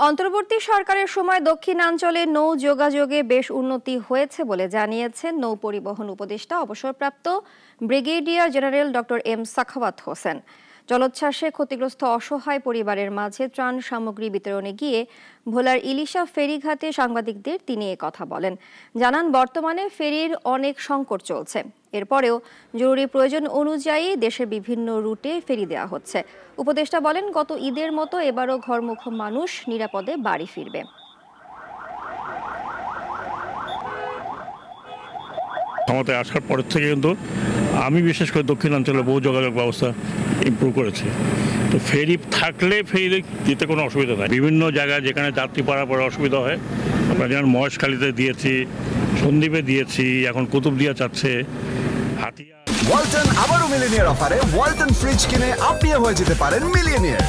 অন্তর্বর্তী সরকারের সময় দক্ষিণাঞ্চলে নৌ যোগাযোগে বেশ উন্নতি হয়েছে বলে জানিয়েছেন নৌ পরিবহন উপদেষ্টা অবসরপ্রাপ্ত brigadier general doctor M Sakhawat Hossain. জলোচ্ছ্বাসে ক্ষতিগ্রস্ত অসহায় পরিবারের মাঝে ত্রাণ সামগ্রী বিতরণে গিয়ে ভোলার ইলিশা ফেরিঘাটে সাংবাদিকদের তিনি কথা বলেন। জানান, বর্তমানে ফেরির অনেক সংকট চলছে, এরপরেও জরুরি প্রয়োজন অনুযায়ী দেশের বিভিন্ন রুটে ফেরি দেওয়া হচ্ছে। উপদেষ্টা বলেন, গত ঈদের মতো এবারও ঘরমুখ মানুষ নিরাপদে বাড়ি ফিরবে। ক্ষমতায় আসার পর থেকে কিন্তু আমি বিশেষ করে দক্ষিণাঞ্চলে বহু যোগাযোগ ব্যবস্থা ইমপ্রুভ করেছি। তো ফেরি থাকলে ফেরি দিতে কোনো অসুবিধা নাই। বিভিন্ন জায়গায় যেখানে যাত্রী পারাপারে অসুবিধা হয়, আমরা যেমন মহেশখালীতে দিয়েছি, সন্দ্বীপে দিয়েছি, এখন কুতুবদিয়া চাচ্ছে, হাতিয়া। ওয়ালটন আবারও মিলিনিয়ার অফারে ওয়ালটন ফ্রিজ কিনে আপনিও হয়ে যেতে পারেন মিলিয়নিয়ার।